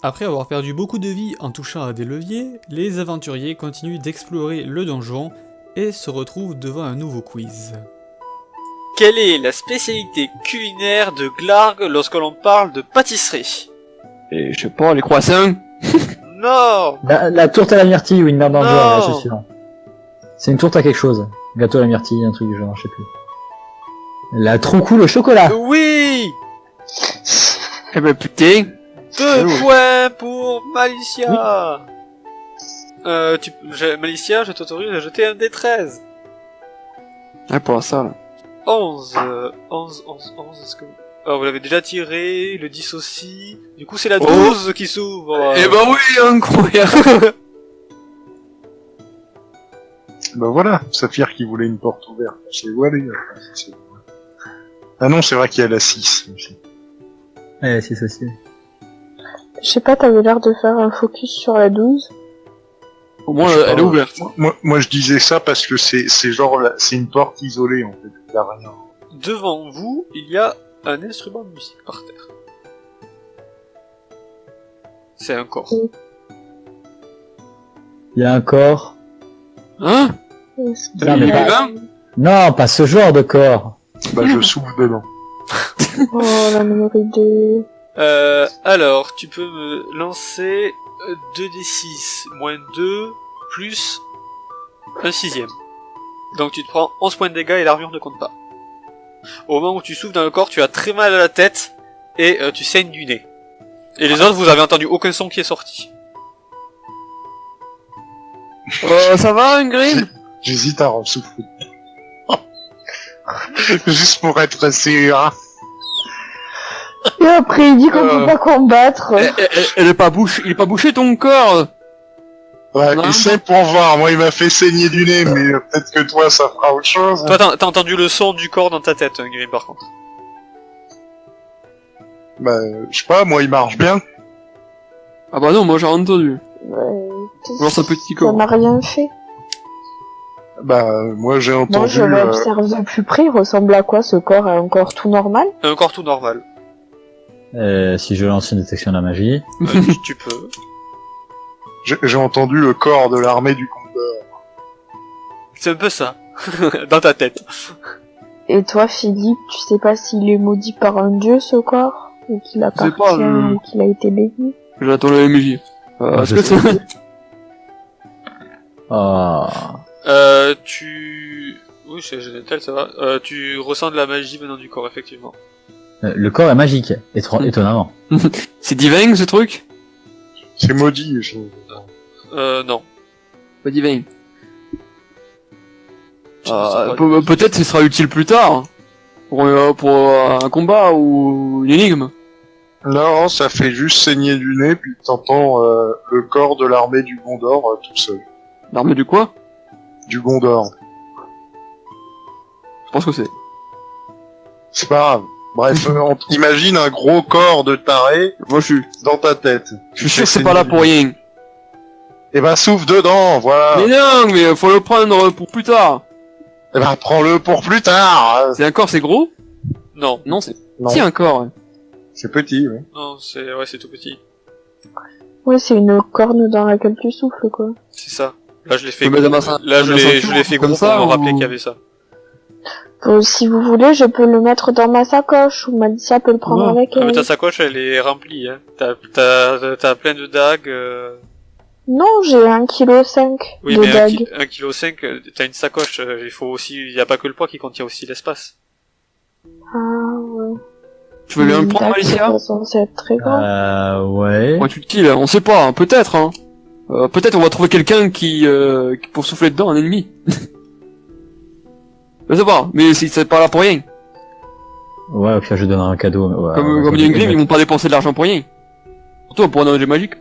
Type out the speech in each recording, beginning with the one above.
Après avoir perdu beaucoup de vie en touchant à des leviers, les aventuriers continuent d'explorer le donjon et se retrouvent devant un nouveau quiz. Quelle est la spécialité culinaire de Glarg lorsque l'on parle de pâtisserie? Et je sais pas, les croissants. Non. La tourte à la myrtille ou une merde dans le Non. genre, là, c'est sûr. C'est une tourte à quelque chose. Gâteau à la myrtille, un truc du genre, je sais plus. La trop cool au chocolat. Oui. Eh ben putain. 2 points pour Malicia. Malicia, je t'autorise à jeter un D13. Ah, pour ça, là. 11, est-ce que... Ah, vous l'avez déjà tiré, le 10 aussi. Du coup, c'est la 12 qui s'ouvre. Eh ben oui, incroyable. Bah voilà, Saphir qui voulait une porte ouverte. C'est voilé. Ah non, c'est vrai qu'il y a la 6 aussi. Ouais, c'est ça aussi. Je sais pas, t'avais l'air de faire un focus sur la 12. Au moins, Je sais elle pas, est ouverte. Moi, je disais ça parce que c'est genre, c'est une porte isolée, en fait. Il y a rien. Devant vous, il y a un instrument de musique par terre. C'est un corps. Il y a un corps. Hein? Non, mais pas... Vin non, pas ce genre de corps. Bah, je souffle dedans. Oh, la numéro 2. Alors, tu peux me lancer 2d6 moins 2 plus un sixième. Donc tu te prends 11 points de dégâts et l'armure ne compte pas. Au moment où tu souffles dans le corps, tu as très mal à la tête et tu saignes du nez. Et les autres, vous avez entendu aucun son qui est sorti. Ça va, Ingrid? J'hésite à ressouffler. Juste pour être sûr. Et après, il dit qu'on peut pas combattre. Il est pas bouché ton corps. Ouais, Non. essaie pour voir. Moi, il m'a fait saigner du nez, mais peut-être que toi, ça fera autre chose. Toi, t'as entendu le son du corps dans ta tête, Grim, par contre. Bah, je sais pas, moi, il marche bien. Ah bah non, moi j'ai entendu. Ouais, Voir sa petite ça corps. n'a rien fait. Bah, moi, j'ai entendu... Moi, je l'observe de plus près. Il ressemble à quoi, ce corps? À un corps tout normal? Un corps tout normal. Si je lance une détection de la magie. Tu peux. J'ai entendu le corps de l'armée du Condor. C'est un peu ça. Dans ta tête. Et toi, Philippe, tu sais pas s'il est maudit par un dieu, ce corps? Ou qu'il sais pas, appartient, ou qu'il a été béni? J'attends le MJ. Est-ce je que c'est... Ah. Oui, c'est génial, ça va. Tu ressens de la magie venant du corps, effectivement. Le corps est magique, étonnamment. C'est divin, ce truc? C'est maudit. Non. Pas divin. Je ne sais pas. Peut-être ce sera utile plus tard. Pour un combat ou une énigme. Non, ça fait juste saigner du nez, puis t'entends le corps de l'armée du Gondor tout seul. L'armée du quoi? Du Gondor. Je pense que c'est. C'est pas grave. Bref, imagine un gros corps de taré Moi je dans ta tête. suis sûr que c'est pas là pour rien. Eh ben, souffle dedans, voilà. Mais non, mais faut le prendre pour plus tard. Eh ben, prends-le pour plus tard. C'est un corps, c'est gros? Non. Non, c'est... Non. Si, un corps, ouais. C'est petit, oui. Non, c'est tout petit. Ouais, c'est une corne dans laquelle tu souffles, quoi. C'est ça. Là, je l'ai fait. Tu peux mettre dans ma Là, je dans ma l'ai ceinture, fait comme gros ça, pour me rappeler ou- qu'il y avait ça. Si vous voulez, je peux le mettre dans ma sacoche, ou Malicia peut le prendre Ouais. avec Ah, mais elle. ta sacoche, elle est remplie, hein. T'as plein de dagues. Non, j'ai 1,5 kg Oui, de mais dagues. 1,5 kg, t'as une sacoche. Il faut aussi, il y a pas que le poids qui contient aussi l'espace. Ah, ouais. Tu veux lui en Une prendre, dague, c'est Alicia? pas censé être très grand. Ouais. Pour être utile, on sait pas, hein, peut-être, hein. Peut-être on va trouver quelqu'un qui pour souffler dedans, un ennemi. Je sais pas, mais c'est pas là pour rien. Ouais, au pire, je donnerai un cadeau. Mais ouais, Comme dit Ingrid, ils vont pas dépenser de l'argent pour rien. Surtout pour un objet magique.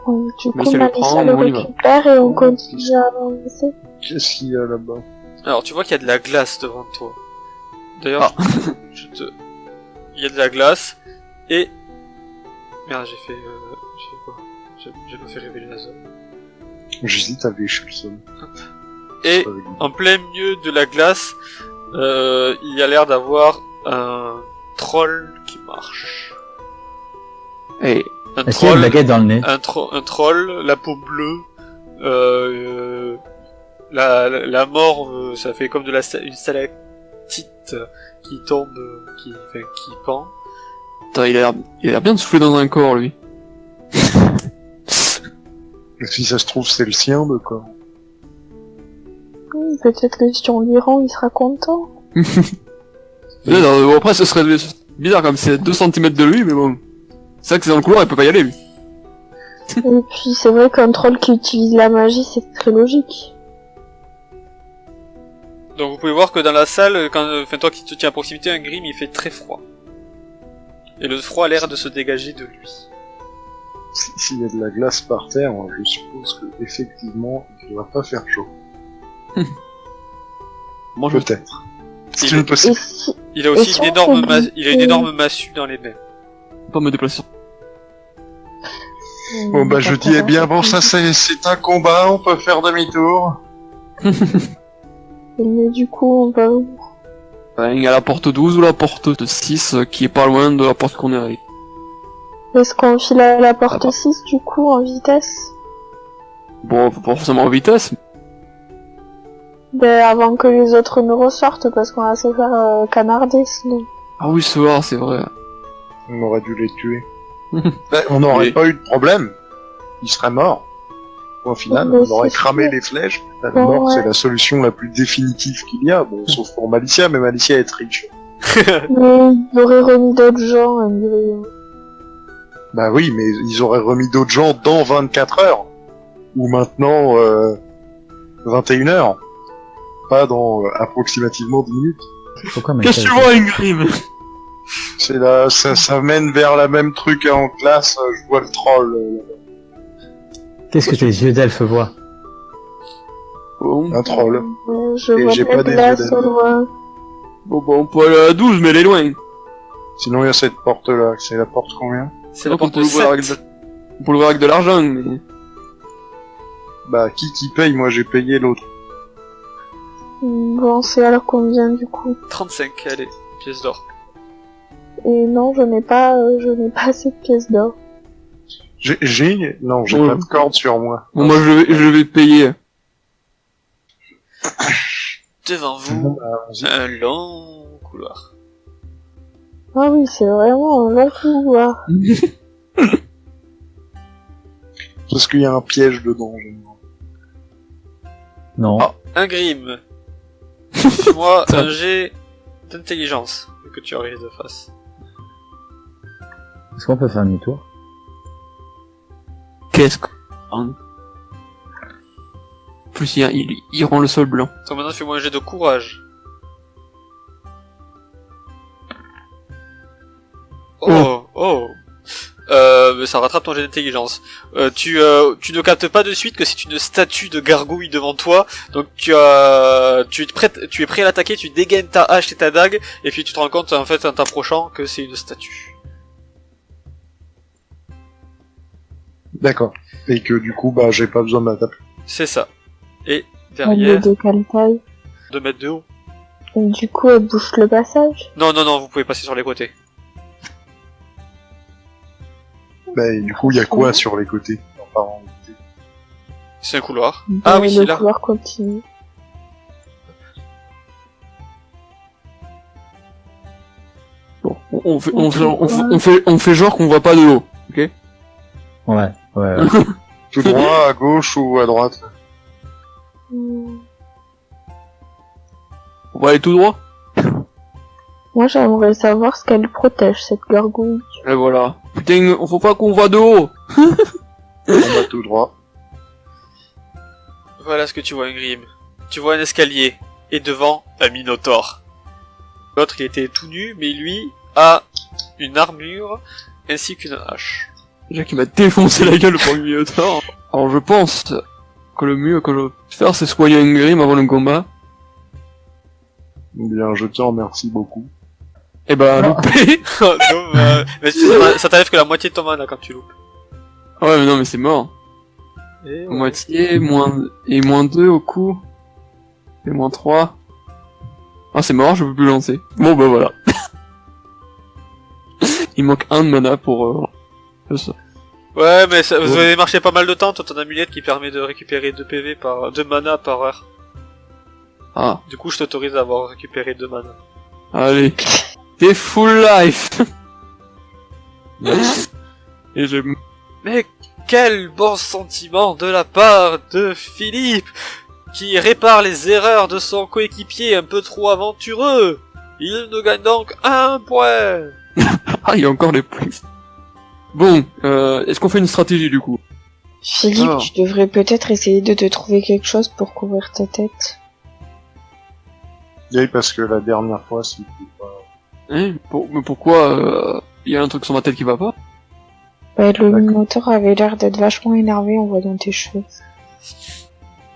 Donc, du Mais coup, si elle le Malicia prend, le on y va. récupère et on continue à avancer. Qu'est-ce qu'il y a là-bas? Alors, tu vois qu'il y a de la glace devant toi. D'ailleurs, il y a de la glace et merde, j'ai fait quoi? J'ai pas fait révéler la zone. J'hésite à lécher le sol. Et en plein milieu de la glace, il y a l'air d'avoir un troll qui marche. Et Un Est-ce qu'il y a une troll, baguette dans le nez? un troll, la peau bleue, la mort, ça fait comme une stalactite qui tombe, qui pend. Putain, il a l'air bien de souffler dans un corps, lui. Si ça se trouve, c'est le sien de quoi. Peut-être que si on lui rend, il sera content. Bon, après, ce serait bizarre comme c'est 2 cm de lui, mais bon. C'est vrai que c'est dans le couloir, il peut pas y aller, lui. Et puis c'est vrai qu'un troll qui utilise la magie, c'est très logique. Donc vous pouvez voir que dans la salle, toi qui te tiens à proximité, un Grim, il fait très froid. Et le froid a l'air de se dégager de lui. S'il y a de la glace par terre, je suppose que effectivement, il ne va pas faire chaud. Moi, je Peut-être. C'est Il- une Et possibilité. si... Il a aussi Et si une on énorme, fait il a une énorme massue dans les mains. peux pas me déplacer. Bon bah je dis, eh bien bon, ça c'est un combat, on peut faire demi-tour. Mais du coup, on va où? Il y a la porte 12 ou la porte 6 qui est pas loin de la porte qu'on est. Est-ce qu'on file à la porte Ah bah. 6 du coup, en vitesse? Bon, pas forcément en vitesse. Ben, avant que les autres ne ressortent, parce qu'on va se faire canarder sinon. Ah oui, ce soir, c'est vrai. On aurait dû les tuer. Ben, on n'aurait Oui. pas eu de problème. Ils seraient morts. Au final, Mais on aurait c'est cramé sûr. les flèches. La Ouais, mort, ouais. c'est la solution la plus définitive qu'il y a. Bon, sauf pour Malicia, mais Malicia est riche. Mais il aurait remis d'autres gens, André. Bah oui, mais ils auraient remis d'autres gens dans 24 heures. Ou maintenant, 21 heures. Pas dans approximativement 10 minutes. Pourquoi Qu'est-ce que tu vois, Ingrim? C'est là, ça mène vers la même truc en classe, je vois le troll. Qu'est-ce que tes yeux d'elfe voient? Bon, Un troll. Je Et vois j'ai pas pas de des glace yeux au loin. bon, on peut aller à la 12, mais elle est loin. Sinon, il y a cette porte-là. C'est la porte combien? C'est la Donc, on porte peut l'ouvrir avec 7. on peut l'ouvrir avec de l'argent, mais... Bah, qui paye? Moi, j'ai payé l'autre. Bon, c'est alors combien du coup? 35, allez, pièces d'or. Et non, je n'ai pas cette pièce d'or. Non, j'ai Oh. pas de corde sur moi. Bon, moi, je vais payer. Devant Bon, vous, bah, vas-y. un long couloir. Ah oui, c'est vraiment un long couloir. Parce qu'il y a un piège dedans. Non. Ah. Un Grim. Fais-moi un jet d'intelligence, vu que tu arrives de face. Est-ce qu'on peut faire demi-tour? Qu'est-ce que... En plus, il rend le sol blanc. Donc maintenant, fais-moi un jet de courage. Oh. Mais ça rattrape ton jet d'intelligence. Tu ne captes pas de suite que c'est une statue de gargouille devant toi. Donc tu es prêt à l'attaquer, tu dégaines ta hache et ta dague, et puis tu te rends compte en fait en t'approchant que c'est une statue. D'accord. Et que du coup, bah, j'ai pas besoin de m'attaquer. C'est ça. Et Elle est derrière, de quelle taille? 2 mètres de haut. Et du coup, elle bouche le passage. Non, vous pouvez passer sur les côtés. Bah, et du coup, il y a quoi sur les côtés? Enfin, en côté. C'est un couloir. Ah oui, le c'est là. couloir continue. Bon, on fait genre qu'on voit pas de l'eau, ok? Ouais. Tout droit, à gauche ou à droite? On va aller tout droit? Moi, j'aimerais savoir ce qu'elle protège, cette gargouille. Et voilà. Putain, faut pas qu'on voit de haut! On va tout droit. Voilà ce que tu vois, Ingrim. Tu vois un escalier, et devant, un minotaure. L'autre, il était tout nu, mais lui a une armure, ainsi qu'une hache. Déjà qu'il m'a défoncé la gueule pour le minotaure. Alors je pense que le mieux que je peux faire, c'est soigner Ingrim avant le combat. Bien, je te remercie beaucoup. Et bah, loupé! Mais ça t'arrive que la moitié de ton mana quand tu loupes. Ouais, mais non, mais c'est mort. Et Moitié, moins 2 au coup. Et moins 3. Ah, c'est mort, je peux plus lancer. Bon, bah voilà. Il manque un de mana pour ça. Ouais, mais ça, vous Bon. avez marché pas mal de temps, toi ton amulette qui permet de récupérer 2 mana par heure. Ah, Du coup, je t'autorise à avoir récupéré 2 mana. allez. T'es full life. Et je... Mais quel bon sentiment de la part de Philippe, qui répare les erreurs de son coéquipier un peu trop aventureux. Il nous gagne donc 1 point. Ah, il y a encore des points. Bon, est-ce qu'on fait une stratégie du coup? Philippe, Alors. tu devrais peut-être essayer de te trouver quelque chose pour couvrir ta tête. Oui, parce que la dernière fois, c'était pas... Hein? Mais pourquoi il y a un truc sur ma tête qui va pas? Le D'accord. Minotaur avait l'air d'être vachement énervé en voyant tes cheveux.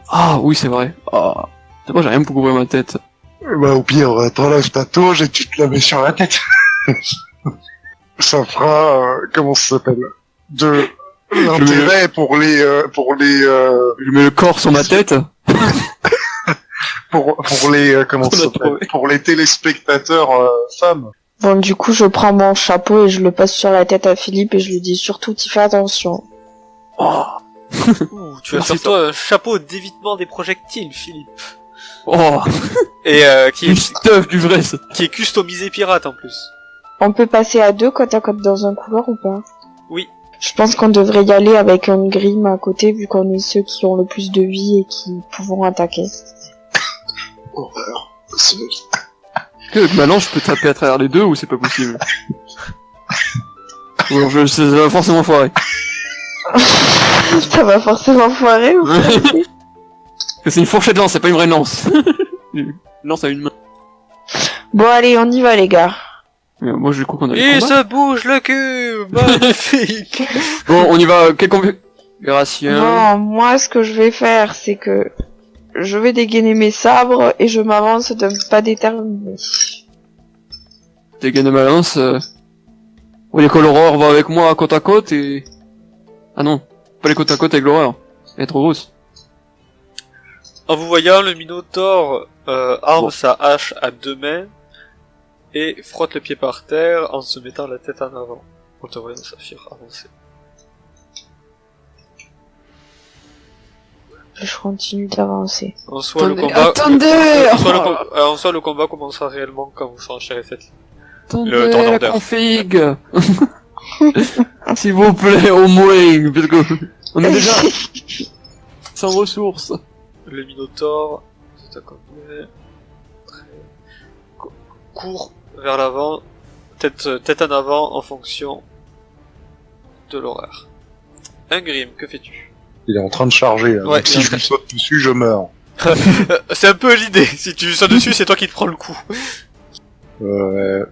Ah oui, c'est vrai. Ah, c'est vrai, j'ai rien pour couvrir ma tête. Bah, au pire, t'enlèves ta toge et tu te la mets sur la tête. Ça fera, comment ça s'appelle? De l'intérêt pour les, Je mets le corps sur ma tête. pour les, comment On ça l'a s'appelle? trouvé. Pour les téléspectateurs, femmes. Bon, du coup, je prends mon chapeau et je le passe sur la tête à Philippe et je lui dis surtout, t'y fais attention. Oh, Ouh, tu as Merci, sur toi un chapeau d'évitement des projectiles, Philippe. oh, Et qui, du est, stuff, du vrai. Ça. qui est customisé pirate en plus. On peut passer à 2 côte à côte dans un couloir ou pas? Oui. Je pense qu'on devrait y aller avec un Grim à côté vu qu'on est ceux qui ont le plus de vie et qui pouvons attaquer. Horreur. Que maintenant je peux taper à travers les deux ou c'est pas possible? Bon, ça va forcément foirer. Ça va forcément foirer ou pas? Parce que c'est une fourchette lance, c'est pas une vraie lance. Une lance à une main. Bon, allez, on y va, les gars. Moi je crois qu'on a le Il combat. se bouge le cul. Magnifique. Bon, on y va. Quelle configuration? Non, moi, ce que je vais faire, c'est que je vais dégainer mes sabres et je m'avance d'un pas déterminé. T'es gagné ma lance. On dit que l'horreur va avec moi côte à côte et... Ah non, pas les côte à côte avec l'horreur. Elle est trop grosse. En vous voyant, le Minotaure arme sa hache à 2 mains et frotte le pied par terre en se mettant la tête en avant. En te voyant Saphir avancer. Je continue d'avancer. En soi, le combat commencera réellement quand vous s'enchaînez cette ligne. Le temps Attendez, d'order. config. S'il vous plaît, au moins, parce que on est déjà sans ressources. Le Minotaure, c'est à combien court vers l'avant, tête en avant en fonction de l'horaire. Un Grim, que fais-tu? Il est en train de charger. Ouais, Donc il est si en je train lui saute dessus, je meurs. C'est un peu l'idée, si tu sautes dessus, c'est toi qui te prends le coup.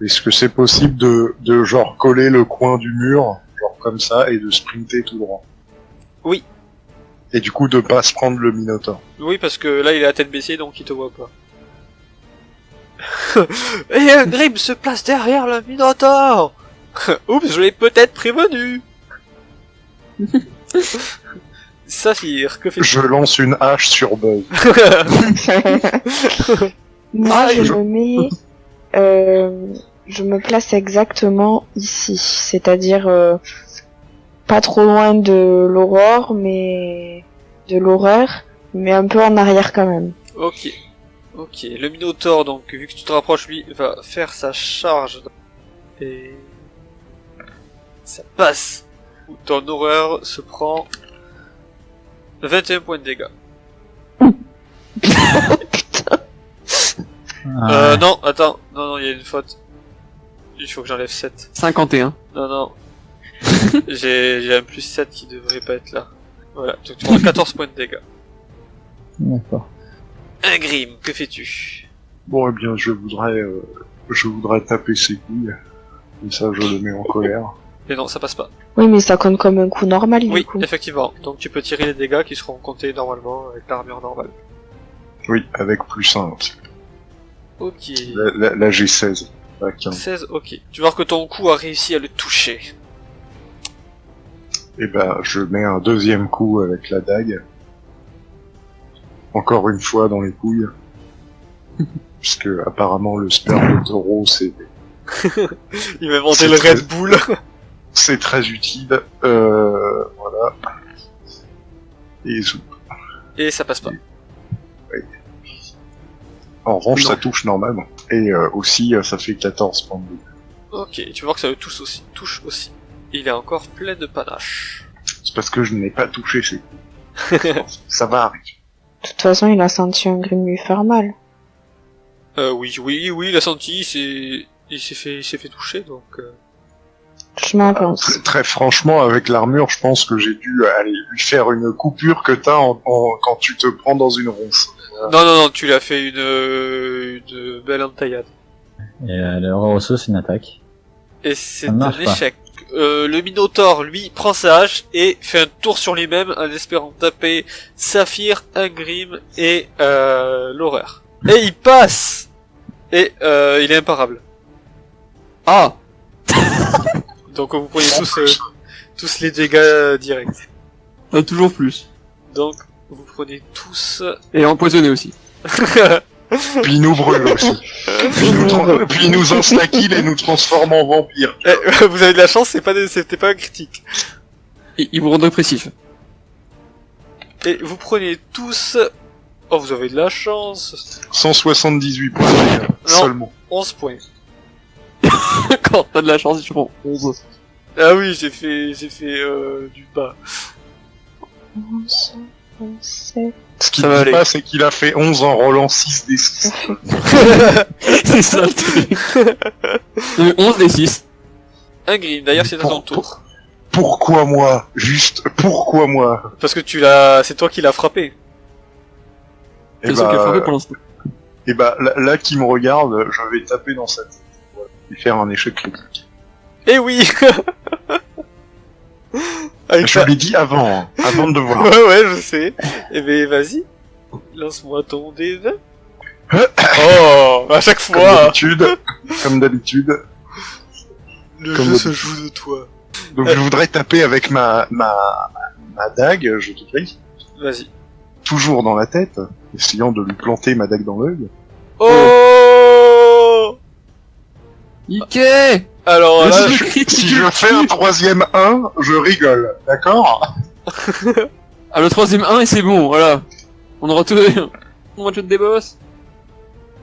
Est-ce que c'est possible de genre coller le coin du mur, genre comme ça, et de sprinter tout droit? Oui. Et du coup de pas se prendre le Minotaure. Oui, parce que là, il est à tête baissée, donc il te voit pas. Et un Grim se place derrière le Minotaure. Oups, je l'ai peut-être prévenu. Saphir, que fais-tu? Je lance une hache sur Buzz. Moi, je me place exactement ici, c'est-à-dire pas trop loin de l'aurore, mais de l'horreur, mais un peu en arrière quand même. Ok. Ok, le Minotaure, donc, vu que tu te rapproches, lui, va faire sa charge. Et... ça passe. Ton horreur se prend 21 points de dégâts. Non, attends. Non, il y a une faute. Il faut que j'enlève 7. 51. Non. J'ai un plus 7 qui devrait pas être là. Voilà, donc tu prends 14 points de dégâts. D'accord. Un Grim, que fais-tu? Bon, eh bien, je voudrais taper ses couilles. Et ça, je le mets en colère. Et non, ça passe pas. Oui, mais ça compte comme un coup normal, du Oui, coup. effectivement. Donc tu peux tirer les dégâts qui seront comptés normalement avec l'armure normale. Oui, avec plus 1. Ok. Là, j'ai 16. Pas 15. 16, ok. Tu vois que ton coup a réussi à le toucher. Et ben, je mets un deuxième coup avec la dague. Encore une fois dans les couilles. Puisque apparemment le sperme de taureau Il m'a inventé C'est le très- Red Bull. c'est très utile. Et Et ça passe pas. en revanche, Non. ça touche normalement. Et aussi, ça fait 14 points de dégâts. Ok, tu vois que ça le touche aussi. Il est encore plein de panache. C'est parce que je n'ai pas touché ces coups. Ça va arriver. De toute façon, il a senti un Grim lui faire mal. Oui, il a senti, il s'est fait toucher, donc... Je m'en pense. Très franchement, avec l'armure, je pense que j'ai dû aller lui faire une coupure que t'as quand tu te prends dans une ronce. Non, tu l'as fait une belle entaillade. Et l'horreur osseuse, c'est une attaque. Et c'est Ça un marche pas. échec. Le Minotaure, lui, prend sa hache et fait un tour sur lui-même en espérant taper Saphir, Ingrim et l'horreur. Et il passe. Et il est imparable. Ah! Donc vous prenez tous les dégâts directs. Toujours plus. Donc vous prenez tous... Et empoisonné aussi. Puis il nous brûle aussi. Puis il nous insta-kill et nous transforme en vampire. Vous avez de la chance, c'était pas un critique. Ils vous rendent dépressif. Et vous prenez tous... Oh, vous avez de la chance. 178 points de dégâts, Non. seulement. 11 points. Quand t'as de la chance, je prends 11. Ah oui, j'ai fait du bas. 11, 7. Ce qu'il Ça va dit aller. pas, c'est qu'il a fait 11 en rollant 6 des 6. C'est ça le truc. 11 des 6. Ingrim, d'ailleurs c'est à ton tour. Pourquoi moi? Juste, pourquoi moi? Parce que c'est toi qui l'as frappé. Et C'est ça qui a frappé pour l'instant. là qui me regarde, je vais taper dans sa tête. Voilà. Et faire un échec critique. Eh oui. Avec Je ta- l'ai dit avant de voir. Ouais, je sais. Eh ben, vas-y. Lance-moi ton D20. Oh, à chaque Comme fois, d'habitude. le comme jeu se d'habitude. joue de toi. Donc je voudrais taper avec ma dague, je te prie. Vas-y. Toujours dans la tête, essayant de lui planter ma dague dans l'œil. Oh! Ike! Alors Mais là, si je fais un troisième 1, je rigole, d'accord? Ah, le troisième 1 et c'est bon, voilà. On aura tout des boss.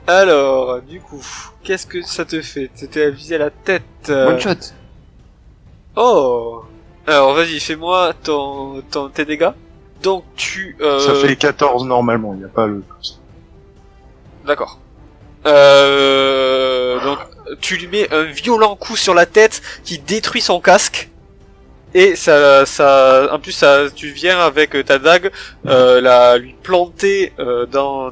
alors, du coup, qu'est-ce que ça te fait? T'étais à viser la tête. One shot. Oh! Alors, vas-y, fais-moi tes dégâts. Donc, Ça fait 14 normalement, il n'y a pas le... D'accord. Donc, tu lui mets un violent coup sur la tête qui détruit son casque. Et en plus, tu viens avec ta dague, lui planter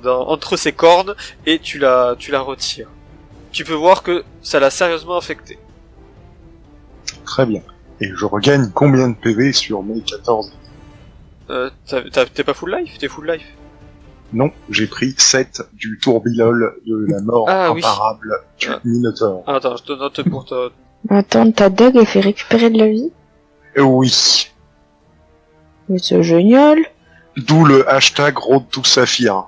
entre ses cornes et tu la retires. Tu peux voir que ça l'a sérieusement affecté. Très bien. Et je regagne combien de PV sur mes 14? T'es pas full life? T'es full life. Non, j'ai pris 7 du tourbillol de la mort Ah, oui. imparable du Ah. Minotaur. Ah, attends, je te note pour toi. Attends, ta dague, elle fait récupérer de la vie? Oui. Mais c'est génial. D'où le hashtag Road to Saphir.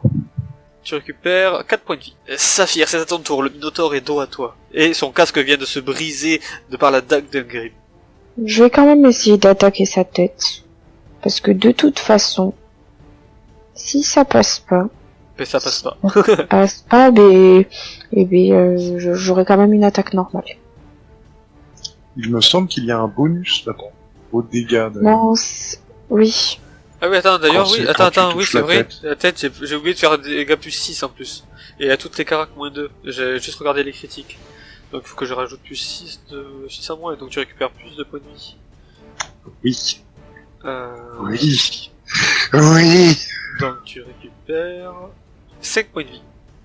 Tu récupères 4 points de vie. Saphir, c'est à ton tour, le Minotaure est dos à toi. Et son casque vient de se briser de par la dague d'Ingrim. Je vais quand même essayer d'attaquer sa tête. Parce que de toute façon, si ça passe pas, Mais ça passe pas. j'aurai quand même une attaque normale. Il me semble qu'il y a un bonus là-dedans. Aux dégâts de... Non, oui. Ah oui, attends, d'ailleurs, Quand oui, c'est- quand tu oui, touches c'est la vrai. tête. La tête, j'ai oublié de faire des dégâts plus 6 en plus. Et à toutes les caracs moins 2. J'ai juste regardé les critiques. Donc il faut que je rajoute plus 6 à moins, donc tu récupères plus de points de vie. Oui. Euh, Oui. Oui. Donc tu récupères 5 points de vie.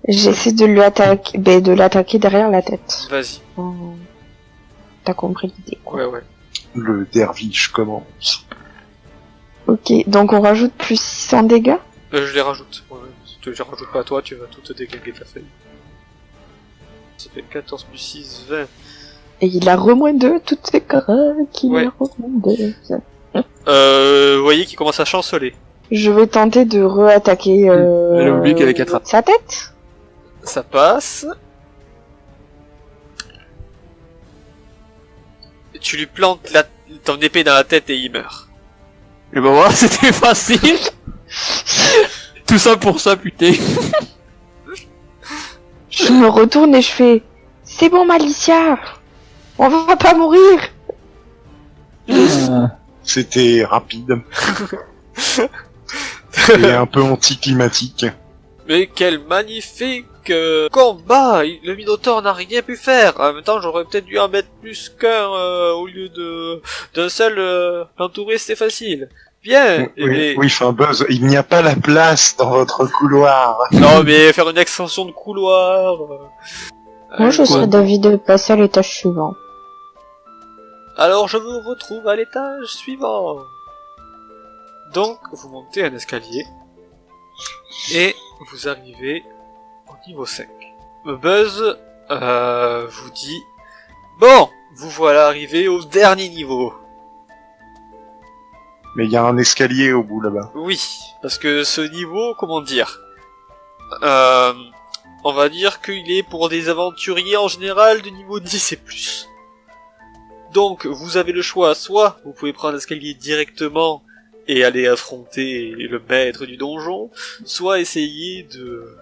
J'essaie de l'attaquer derrière la tête. Vas-y. T'as compris l'idée, quoi. Ouais. Le derviche commence. Ok, donc on rajoute plus 6 en dégâts. Je les rajoute. Ouais, je les rajoute pas à toi, tu vas tout te dégager ta feuille. Ça fait 14 plus 6, 20. Et il a remoin 2 toutes ses caracs, il Ouais. a remoin 2. Vous voyez qu'il commence à chanceler. Je vais tenter de re-attaquer J'ai oublié qu'il y avait 4 sa tête. Ça passe. Tu lui plantes ton épée dans la tête et il meurt. Et bah voilà, c'était facile. Tout ça pour ça, putain. Je me retourne et je fais c'est bon Malicia, on va pas mourir. C'était rapide. Et un peu anticlimatique. Mais quel magnifique combat! Le Minotaure n'a rien pu faire. En même temps, j'aurais peut-être dû en mettre plus qu'un au lieu d'un seul. L'entourer, c'était facile. Bien. Oui, enfin Buzz, il n'y a pas la place dans votre couloir. Non, mais faire une extension de couloir. Moi je serais d'avis de passer à l'étage suivant. Alors, je vous retrouve à l'étage suivant. Donc, vous montez un escalier et vous arrivez au niveau 5. Buzz vous dit bon, vous voilà arrivé au dernier niveau. Mais il y a un escalier au bout là-bas. Oui, parce que ce niveau, comment dire, on va dire qu'il est pour des aventuriers en général de niveau 10 et plus. Donc, vous avez le choix, soit vous pouvez prendre l'escalier directement et aller affronter le maître du donjon, soit essayer de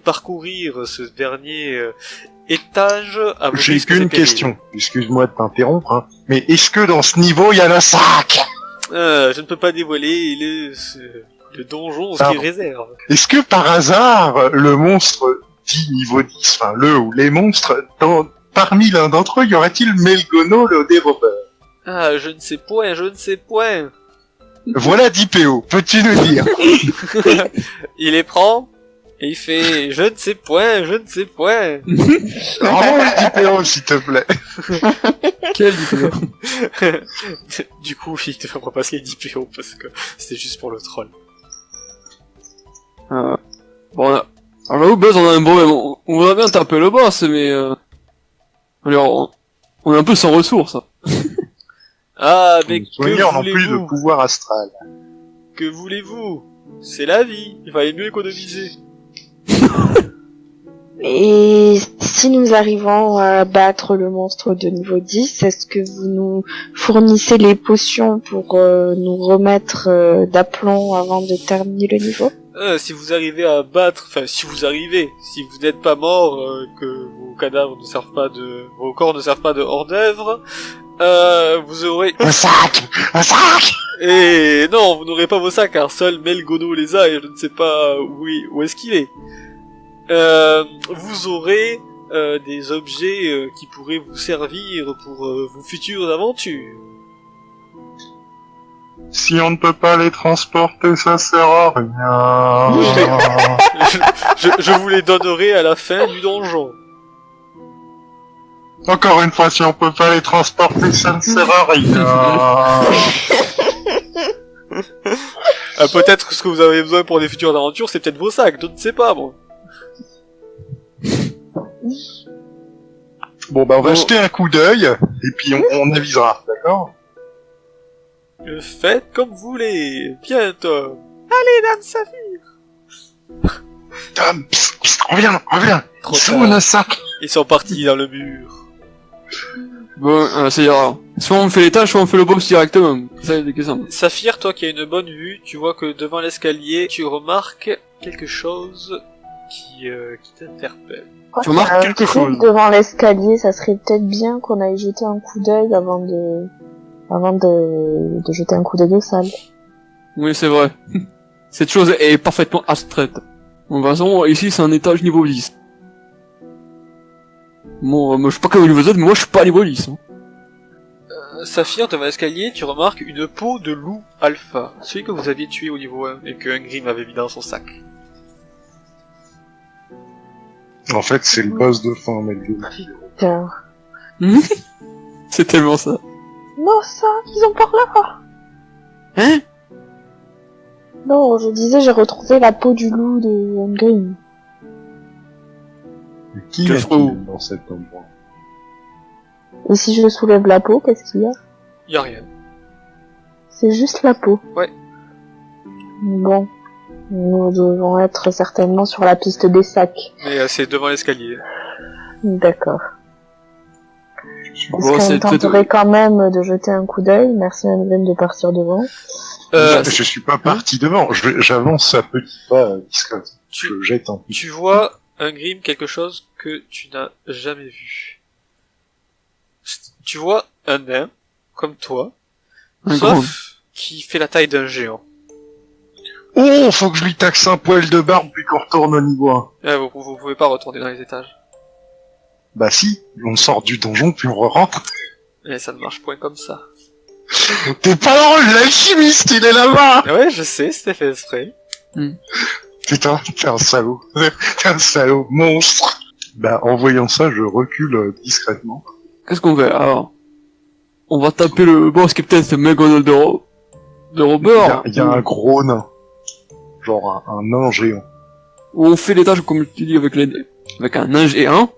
parcourir ce dernier étage à vos J'ai risques et qu'une périls. question, excuse-moi de t'interrompre, hein. Mais est-ce que dans ce niveau il y a le sac? Je ne peux pas dévoiler le donjon, ce Ah. qu'il réserve. Est-ce que par hasard, le monstre dit niveau 10, enfin le ou les monstres, parmi l'un d'entre eux, y aurait-il Melgono le dérobeur? Ah, je ne sais point, je ne sais point. Voilà 10 PO, peux-tu nous dire? Il les prend, et il fait, je ne sais point, je ne sais point. Rends-moi les 10 PO s'il te plaît. Quel idée. Du coup, il te fera passer les 10 PO, parce que c'était juste pour le troll. Bon, alors j'avoue, Buzz, on a un problème. On voudrait bien taper le boss, mais alors, on est un peu sans ressources. Ah, mais Soigneur que non plus de voulez-vous? pouvoir astral. Que voulez-vous? C'est la vie, il fallait mieux économiser. Et si nous arrivons à battre le monstre de niveau 10, est-ce que vous nous fournissez les potions pour nous remettre d'aplomb avant de terminer le niveau? Si vous arrivez à battre, enfin si vous n'êtes pas mort, que vos cadavres ne servent pas vos corps ne servent pas de hors d'œuvre, vous aurez, Un sac! Un sac! et non, vous n'aurez pas vos sacs car seul Melgono les a et je ne sais pas où est-ce qu'il est. Vous aurez des objets qui pourraient vous servir pour vos futures aventures. Si on ne peut pas les transporter, ça sert à rien. Je vous les donnerai à la fin du donjon. Encore une fois, si on peut pas les transporter, ça ne sert à rien. Peut-être que ce que vous avez besoin pour des futures aventures, c'est peut-être vos sacs, je ne sais pas, moi. Bon, bah, on va jeter un coup d'œil, et puis on avisera, d'accord? Faites comme vous voulez. Bien, Tom. Allez, Dame Saphir. Tom, psst, psst, reviens. Trop Sous tard. le sac. Ils sont partis dans le mur. Bon, c'est-à-dire, soit on fait l'étage, soit on fait le boss directement. C'est ça, la question. Saphir, toi qui as une bonne vue, tu vois que devant l'escalier, tu remarques quelque chose qui t'interpelle. Tu remarques quelque chose. Devant l'escalier, ça serait peut-être bien qu'on aille jeter un coup d'œil avant de jeter un coup d'œil au salle. Oui, c'est vrai. Cette chose est parfaitement abstraite. De toute façon, ici, c'est un étage niveau 10. Bon, moi, je sais pas quel niveau vous êtes, mais moi, je suis pas niveau 10. Hein. Saphir, devant l'escalier, tu remarques une peau de loup alpha. Celui que vous aviez tué au niveau 1 et que Ingrim avait mis dans son sac. En fait, c'est le boss de fin, mais Putain. C'est tellement ça. Non, ça, ils ont par là. Hein? Non, je disais, j'ai retrouvé la peau du loup de Ingrim. qui Quel est frou. dans cet endroit? Et si je soulève la peau, qu'est-ce qu'il y a? Y a rien. C'est juste la peau. Ouais. Bon. Nous devons être certainement sur la piste des sacs. Mais c'est devant l'escalier. D'accord. Bon, Est-ce c'est qu'on très- tenterait quand même de jeter un coup d'œil? Merci Madeleine de partir devant. Je suis pas parti devant, j'avance à petits pas discrètement. Je jette un peu. Tu vois, un Grim, quelque chose que tu n'as jamais vu. Tu vois un nain, comme toi, Un sauf grand. qui fait la taille d'un géant. Oh, faut que je lui taxe un poil de barbe puis qu'on retourne au niveau 1. Vous pouvez pas retourner dans les étages. Bah si, on sort du donjon puis on rentre. Et ça ne marche point comme ça. T'es pas drôle, l'alchimiste, il est là-bas. Ouais, je sais, c'était fait exprès. Putain, t'es un salaud. T'es un salaud, monstre. Bah, en voyant ça, je recule discrètement. Qu'est-ce qu'on fait alors? On va taper le boss qui est peut-être McDonald de Robert. Il y a un gros nain. Genre un nain géant. Ou on fait l'étage comme tu dis avec un nain géant.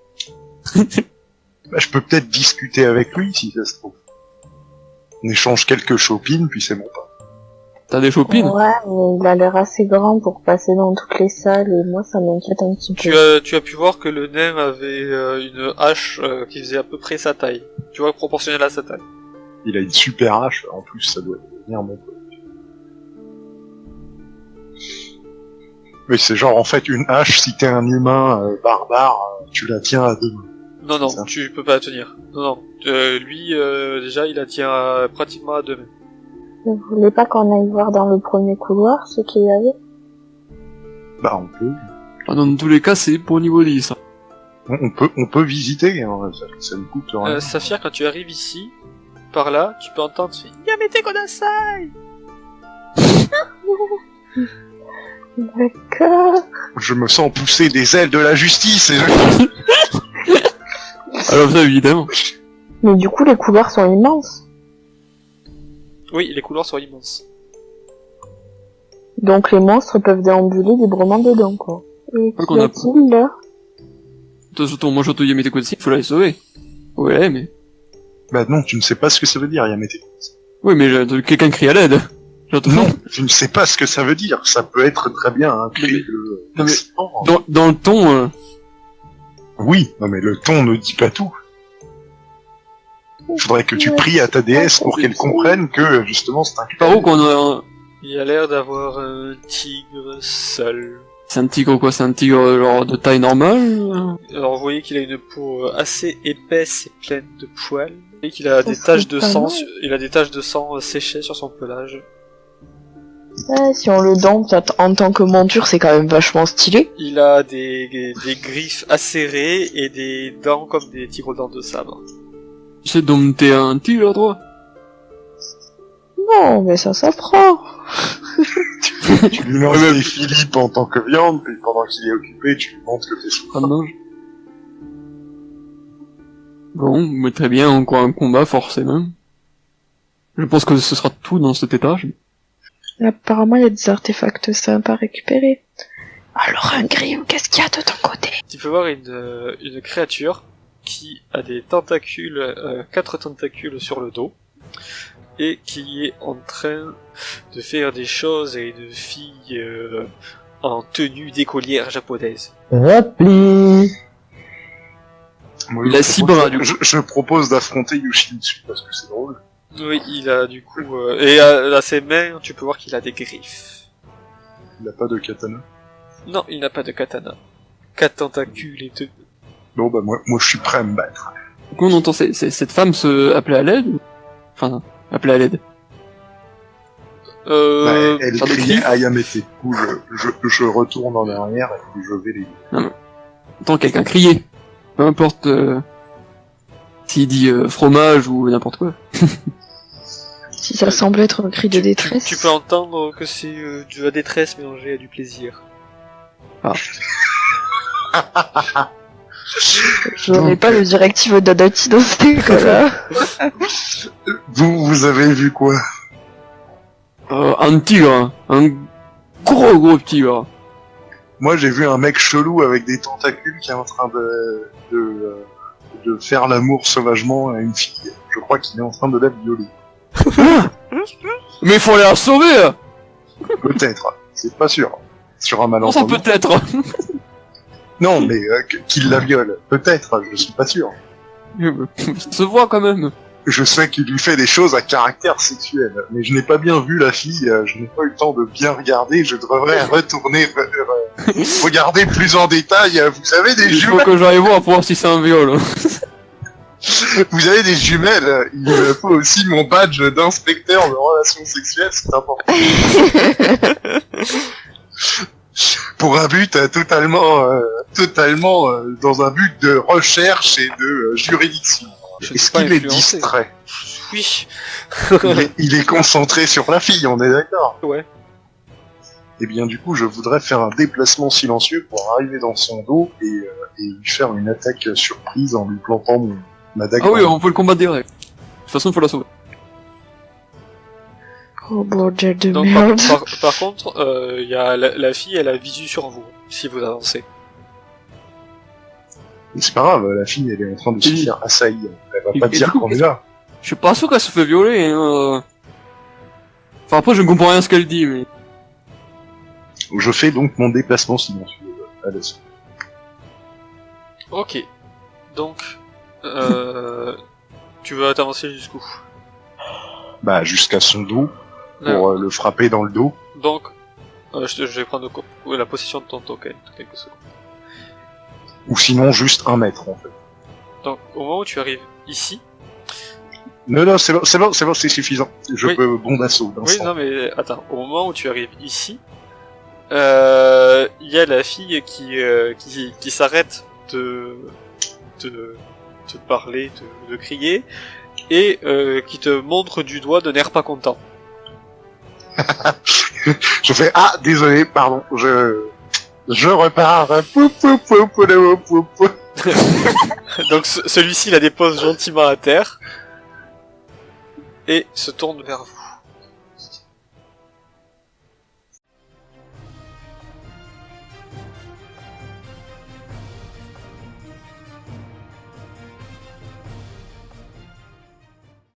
Bah, je peux peut-être discuter avec lui, si ça se trouve. On échange quelques chopines, puis c'est bon pas. T'as des chopines? Ouais, mais il a l'air assez grand pour passer dans toutes les salles et moi ça m'inquiète un petit peu. Tu as pu voir que le nain avait une hache qui faisait à peu près sa taille. Tu vois, proportionnelle à sa taille. Il a une super hache, en plus, ça doit devenir mon pote. Mais c'est genre, en fait, une hache, si t'es un humain barbare, tu la tiens à 2 mains. Non, non, Ça. tu peux pas la tenir. Non, non. Lui, déjà, il la tient pratiquement à 2 mains. Vous voulez pas qu'on aille voir dans le premier couloir ce qu'il y avait? Bah, on peut. Ah, dans tous les cas, c'est pour niveau 10. On peut visiter, hein, ça ne coûte rien. Saphir, quand tu arrives ici, par là, tu peux entendre « Yamete Kodasai !» D'accord. Je me sens pousser des ailes de la justice et Alors ça, évidemment. Mais du coup les couloirs sont immenses. Oui, les couloirs sont immenses. Donc les monstres peuvent déambuler librement dedans, quoi. Et Quoi qu'y qu'on a- a-t-il là? Surtout, moi, je te dis, mais t'es quoi il faut la sauver. Ouais, mais... Bah non, tu ne sais pas ce que ça veut dire, Yamete. Oui, mais quelqu'un crie à l'aide. J'entends- Non, tu ne sais pas ce que ça veut dire. Ça peut être très bien un cri Mais- de... non, mais- Oh. Dans le ton, Oui, non mais le ton ne dit pas tout. Faudrait que tu pries à ta déesse pour qu'elle comprenne que, justement, c'est un par où qu'on a... Il a l'air d'avoir un tigre seul. C'est un tigre quoi? C'est un tigre genre de taille normale? Alors vous voyez qu'il a une peau assez épaisse et pleine de poils. Et qu'il a des serait taches de pas sang, mal. Il a des taches de sang séchées sur son pelage. Ouais, si on le dompte en tant que monture, c'est quand même vachement stylé. Il a des griffes acérées et des dents comme des tigres dents de sabre. Tu sais dompter un tigre, toi? Non, mais ça s'apprend. Tu lui lances des Philippe en tant que viande, puis pendant qu'il est occupé, tu lui montres que t'es sous. Ça mange. Bon, mais très bien, encore un combat, forcément. Je pense que ce sera tout dans cet étage. Apparemment, il y a des artefacts sympas à récupérer. Alors, un Grim, qu'est-ce qu'il y a de ton côté? Tu peux voir une créature qui a des tentacules, 4 tentacules sur le dos, et qui est en train de faire des choses à une fille en tenue d'écolière japonaise. Repli. Moi, Il a je 6 propose- bras, du coup. Je propose d'affronter Yoshimitsu, parce que c'est drôle. Oui, il a du coup... et à ses mains, tu peux voir qu'il a des griffes. Il n'a pas de katana. Non, il n'a pas de katana. 4 tentacules et 2... Bon, bah moi je suis prêt à me battre. Du coup, on entend cette femme se appeler à l'aide? Enfin, appeler à l'aide. Bah, elle ça criait décrit. Ayamete. Du coup, je retourne en arrière et puis je vais les... On entend quelqu'un crier. Peu importe s'il dit fromage ou n'importe quoi. Si ça semble être un cri de détresse. Tu peux entendre que c'est de la détresse mélangée à du plaisir. J'aurais pas le directive d'Adati dans ce cas-là. Vous avez vu quoi? Un tigre. Un gros tigre. Moi j'ai vu un mec chelou avec des tentacules qui est en train de faire l'amour sauvagement à une fille. Je crois qu'il est en train de la violer. Mais il faut aller la sauver! Peut-être, c'est pas sûr. Sur un Non, ça malentendu. peut-être! Non, mais qu'il la viole. Peut-être, je suis pas sûr. Ça se voit quand même. Je sais qu'il lui fait des choses à caractère sexuel, mais je n'ai pas bien vu la fille, je n'ai pas eu le temps de bien regarder, je devrais retourner regarder plus en détail, vous avez des Il faut jumelles, que j'aille voir pour voir si c'est un viol. vous avez des jumelles, il me faut aussi mon badge d'inspecteur de relations sexuelles, c'est important. Pour un but totalement dans un but de recherche et de juridiction. Je Est-ce suis pas qu'il est influencé. distrait? Oui. Il est concentré sur la fille, on est d'accord? Ouais. Et bien du coup, je voudrais faire un déplacement silencieux pour arriver dans son dos et lui faire une attaque surprise en lui plantant ma dague. Ah oui, on peut le combattre direct. De toute façon, il faut la sauver. Oh bordel de Donc merde. par contre, y a la fille, elle a visu sur vous si vous avancez. Mais c'est pas grave, la fille, elle est en train de se Oui. faire assaillir. Elle va Et pas du dire coup, qu'on est là. Je suis pas sûr qu'elle se fait violer. Hein. Enfin après, je ne comprends rien à ce qu'elle dit, mais... Je fais donc mon déplacement silencieux. Allez. Ok. Donc, tu veux t'avancer jusqu'où? Bah, jusqu'à son dos, Là. pour le frapper dans le dos. Donc, je vais prendre la possession de ton token, quelques secondes. Ou sinon, juste 1 mètre, en fait. Donc, au moment où tu arrives ici, Non, c'est bon, c'est suffisant. Je Oui. peux bon d'assaut oui, d'instant. non mais attends, au moment où tu arrives ici, il y a la fille qui s'arrête de te parler, de crier, et qui te montre du doigt d'un air pas content. Je fais, ah, désolé, pardon, je repars. Pou, pou, pou, pou, pou, pou, pou. Donc celui-ci la dépose gentiment à terre et se tourne vers vous.